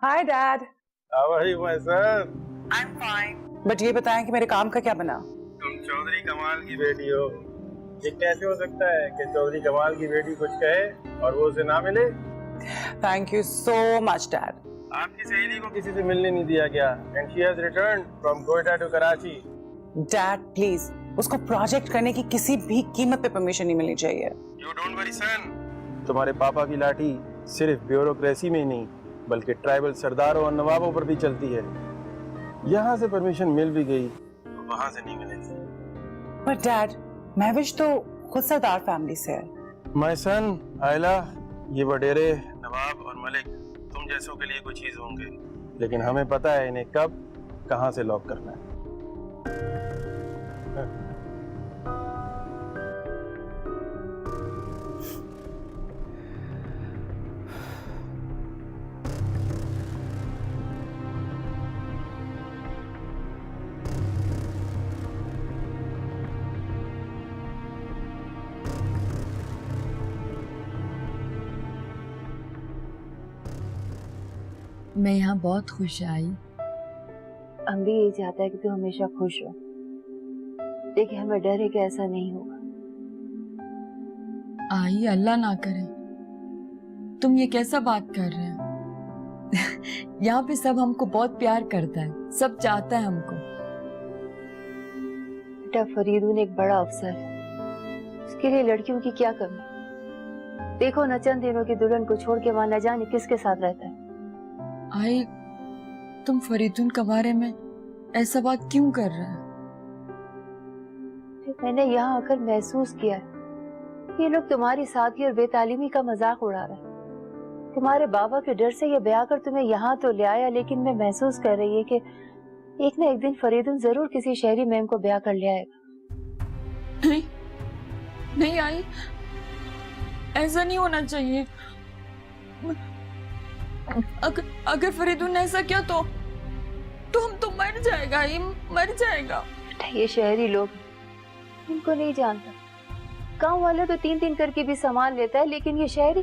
Hi dad. How are you, my son? I'm fine. But ये बताएं कि मेरे काम का क्या बना? तुम चौधरी कमाल की बेटी हो। ये कैसे हो सकता है कि चौधरी कमाल की बेटी कुछ कहे और वो उसे ना मिले? Thank you so much dad. आपकी सहेली को किसी से मिलने नहीं दिया गया and she has returned from Quetta to Karachi. Dad please, उसको प्रोजेक्ट करने की किसी भी कीमत पे परमिशन नहीं मिलनी चाहिए। You don't worry, son. तुम्हारे पापा की लाठी सिर्फ ब्यूरोक्रेसी में ही नहीं बल्कि ट्राइबल सरदारों और नवाबों पर भी चलती है। यहाँ से परमिशन मिल भी गई तो वहाँ से नहीं मिलेगी। पर डैड, महविश तो खुद सरदार फैमिली से है। माय सन, आयला, ये वडेरे नवाब और मलिक तुम जैसों के लिए कोई चीज होंगे, लेकिन हमें पता है इन्हें कब कहाँ से लॉक करना है। मैं यहाँ बहुत खुश आई। हम भी यही चाहता है कि तू हमेशा खुश हो, लेकिन हमें डर है कि ऐसा नहीं होगा। आई अल्लाह ना करे, तुम ये कैसा बात कर रहे हैं? यहाँ पे सब हमको बहुत प्यार करता है, सब चाहता है हमको। बेटा, फरीदून एक बड़ा अफसर है, उसके लिए लड़कियों की क्या कमी। देखो न, चंद दिनों की दुल्हन को छोड़ के वहां न जाने किसके साथ रहता है। आई, तुम फरीदून के बारे में ऐसा बात क्यों कर रहा है? मैंने यहाँ आकर महसूस किया है ये लोग तुम्हारी सादगी और बेतालीमी का मजाक उड़ा रहे हैं। तुम्हारे बाबा के डर से ये ब्याह कर तुम्हें यहाँ तो ले आया, लेकिन मैं महसूस कर रही है कि एक ना एक दिन फरीदून जरूर किसी शहरी मैम को ब्याह कर ले आएगा। नहीं, नहीं आई, ऐसा नहीं होना चाहिए। अगर फरीदून ने ऐसा किया तो हम तो मर जाएगा, ये मर जाएगा। ये शहरी लोग, इनको नहीं जानता। गांव वाले तो 3-3 करके भी संभाल लेता है, लेकिन ये शहरी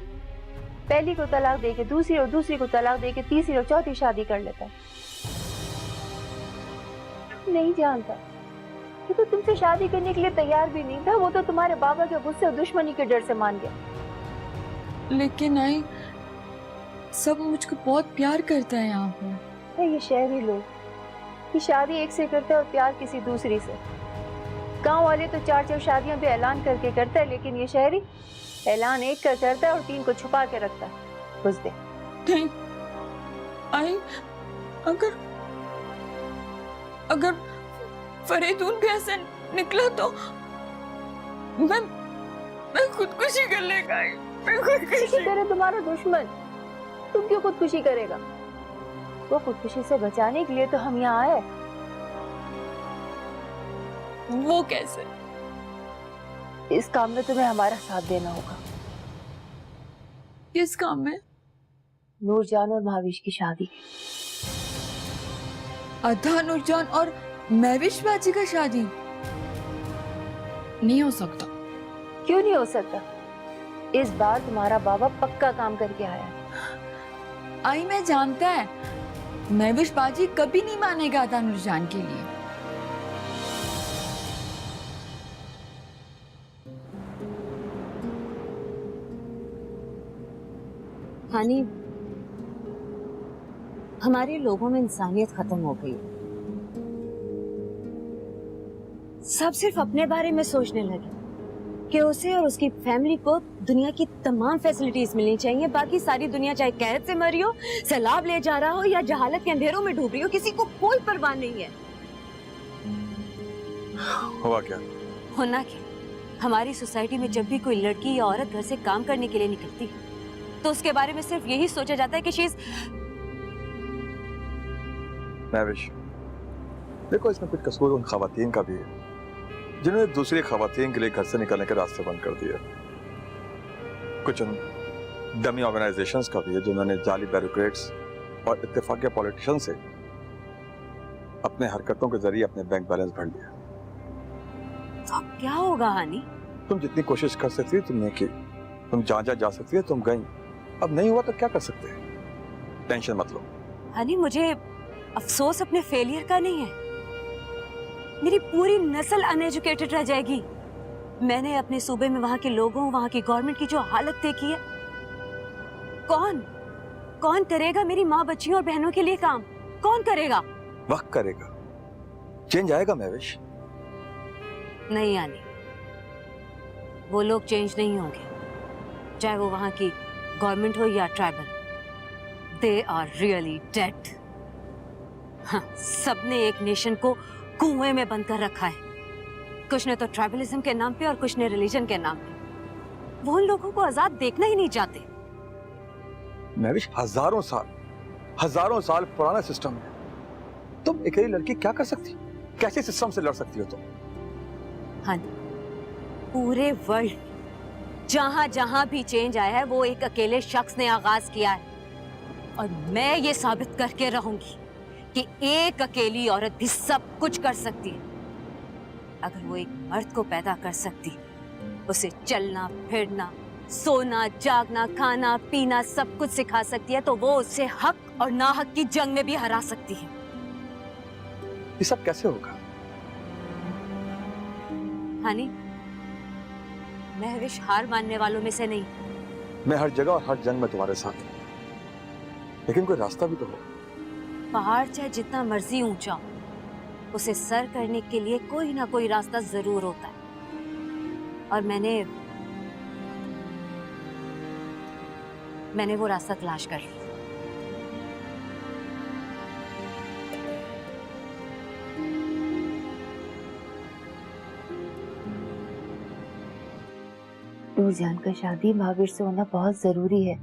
पहली को तलाक देके दूसरी और दूसरी को तलाक देके तीसरी और चौथी शादी कर लेता है। नहीं जानता कि तो तुमसे शादी करने के लिए तैयार भी नहीं था, वो तो तुम्हारे बाबा के गुस्से और दुश्मनी के डर से मान गया। लेकिन आई, सब मुझको बहुत प्यार करता है यहाँ पर। ये शहरी लोग, ये शादी एक से करते हैं और प्यार किसी दूसरी से। गांव वाले तो 4-4 शादियां भी ऐलान करके करता है, लेकिन ये शहरी ऐलान एक का करता है और 3 को छुपा के रखता है। बुझ दे। नहीं आई, अगर फरीदून भी ऐसे निकला तो मैं खुदकुशी कर लेगा। मैं खुदकुशी करे तुम्हारा दुश्मन, तुम क्यों खुदकुशी करेगा? वो खुदकुशी से बचाने के लिए तो हम यहाँ आए। वो कैसे? इस काम में तुम्हें हमारा साथ देना होगा। किस काम में? नूरजान और महविश की शादी। अधा नूरजान और महविश बाजी का शादी नहीं हो सकता। क्यों नहीं हो सकता? इस बार तुम्हारा बाबा पक्का काम करके आया है। आई, मैं जानता है महविश बाजी कभी नहीं मानेगा अदा नूरजान के लिए। हानी, हमारे लोगों में इंसानियत खत्म हो गई। सब सिर्फ अपने बारे में सोचने लगे कि उसे और उसकी फैमिली को दुनिया की तमाम फैसिलिटीज मिलनी चाहिए, बाकी सारी दुनिया चाहे कैद से मरी हो, सैलाब ले जा रहा हो या जहालत के अंधेरों में डूब रही हो, किसी को कोई परवाह नहीं है। हुआ क्या? होना क्या? हमारी सोसाइटी में जब भी कोई लड़की या औरत घर से काम करने के लिए निकलती है तो उसके बारे में सिर्फ यही सोचा जाता है कि शी इज। महविश, देखो इसमें कुछ कसूर उन खवातीन का भी है जिन्होंने दूसरी खवातीन के लिए घर से निकलने के रास्ते बंद कर दिए। कुछ उन डमी ऑर्गेनाइजेशंस का भी है जिन्होंने जाली ब्यूरोक्रेट्स और इत्तेफाकिया पॉलिटिशियंस से अपने हरकतों के जरिए अपने बैंक बैलेंस भर लिया। तो अब क्या होगा हानी? तुम जितनी कोशिश कर सकती थी तुमने की, तुम जहां जहां जा सकती है तुम गई, अब नहीं हुआ तो क्या कर सकते हैं? टेंशन मत लो, हनी, मुझे अफसोस अपने फेलियर का नहीं है। मेरी पूरी नस्ल अनएजुकेटेड रह जाएगी। मैंने अपने सूबे में वहां के लोगों, वहां की गवर्नमेंट की जो हालत देखी है, कौन करेगा मेरी माँ, बच्चियों और बहनों के लिए काम? कौन करेगा? वक्त करेगा, चेंज आएगा महविश। नहीं आनी, वो लोग चेंज नहीं होंगे, चाहे वो वहां की गवर्नमेंट हो या tribal. They are really dead. हाँ, सबने एक नेशन को कुएं में बंद कर रखा है। कुछ ने तो ट्राइबलिज्म के नाम पे और कुछ ने रिलीजन के नाम पे। वो उन लोगों को आजाद देखना ही नहीं चाहते। महविश, हजारों साल पुराना सिस्टम है। तुम अकेली लड़की क्या कर सकती हो? कैसे सिस्टम से लड़ सकती हो तुम? हाँ, पूरे वर्ल्ड जहां जहां भी चेंज आया है वो एक अकेले शख्स ने आगाज किया है, और मैं ये साबित करके रहूंगी कि एक अकेली औरत भी सब कुछ कर सकती है। अगर वो एक मर्द को पैदा कर सकती, उसे चलना फिरना, सोना जागना, खाना पीना सब कुछ सिखा सकती है, तो वो उससे हक और नाहक की जंग में भी हरा सकती है। ये सब कैसे होगा? हनी, महविश हार मानने वालों में से नहीं। मैं हर जगह और हर जंग में तुम्हारे साथ हूं, लेकिन कोई रास्ता भी तो हो। पहाड़ चाहे जितना मर्जी ऊंचा हो, उसे सर करने के लिए कोई ना कोई रास्ता जरूर होता है, और मैंने वो रास्ता तलाश कर लिया। नूरजान का शादी महावीर से होना बहुत जरूरी है।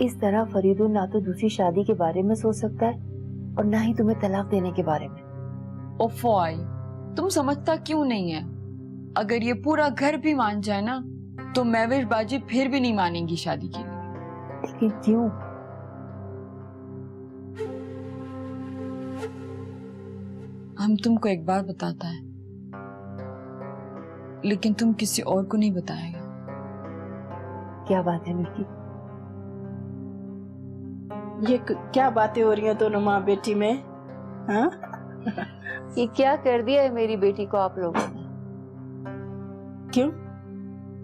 इस तरह फरीदुल ना तो दूसरी शादी के बारे में सोच सकता है और ना ही तुम्हें तलाक देने के बारे में। ओफोई, तुम समझता क्यों नहीं है? अगर ये पूरा घर भी मान जाए ना, तो महविश बाजी फिर भी नहीं मानेंगी शादी के लिए। लेकिन क्यों? हम तुमको एक बात बताता है, लेकिन तुम किसी और को नहीं बताएगा। क्या बात है मिल्की? ये क्या बातें हो रही हैं दोनों माँ बेटी में? हाँ? ये क्या कर दिया है मेरी बेटी को आप लोगों ने? क्यों?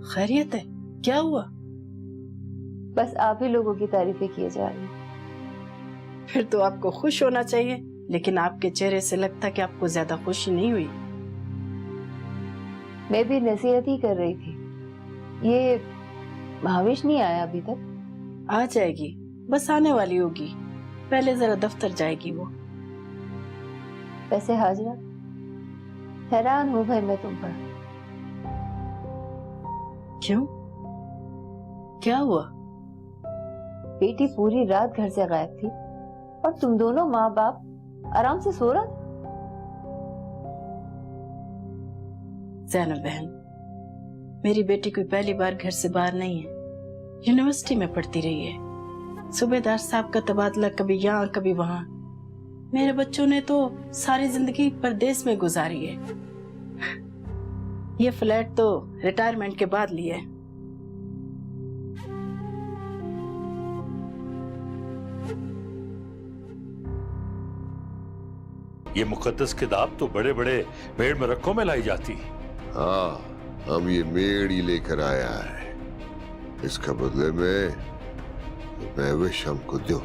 खैरियत है? क्या हुआ? बस आप ही लोगों की तारीफें किए जा रही हैं। फिर तो आपको खुश होना चाहिए, लेकिन आपके चेहरे से लगता कि आपको ज्यादा खुशी नहीं हुई। मैं भी नसीहत ही कर रही थी। ये भाविश नहीं आया अभी तक? आ जाएगी, बस आने वाली होगी। पहले जरा दफ्तर जाएगी वो। वैसे हाजरा, हैरान हूँ भाई मैं तुम पर। क्यों? क्या हुआ? बेटी पूरी रात घर से गायब थी और तुम दोनों माँ बाप आराम से सो रहे थे। ज़ैनब बहन, मेरी बेटी कोई पहली बार घर से बाहर नहीं है। यूनिवर्सिटी में पढ़ती रही है। सूबेदार साहब का तबादला कभी यहाँ कभी वहां। मेरे बच्चों ने तो सारी जिंदगी परदेश में गुजारी है। ये फ्लैट तो रिटायरमेंट के बाद लिया है। ये मुकद्दस किताब तो बड़े बड़े मेड़ में रखों में लाई जाती। हाँ, हम ये मेड़ ही लेकर आया है। इसका बदले में महविश हमको दो।